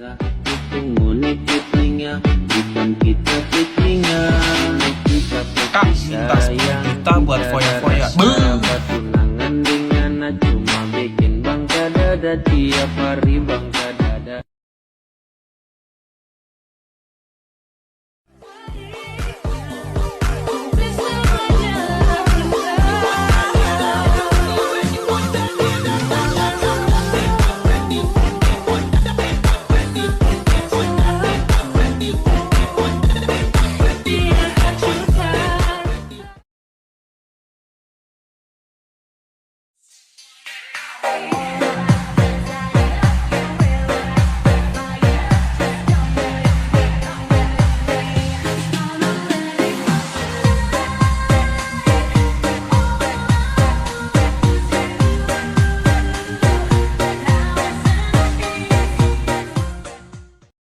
Kak, minta 10 juta buat foya-foya. Tunangan dengan cuma bikin bangka dada tiap hari bangka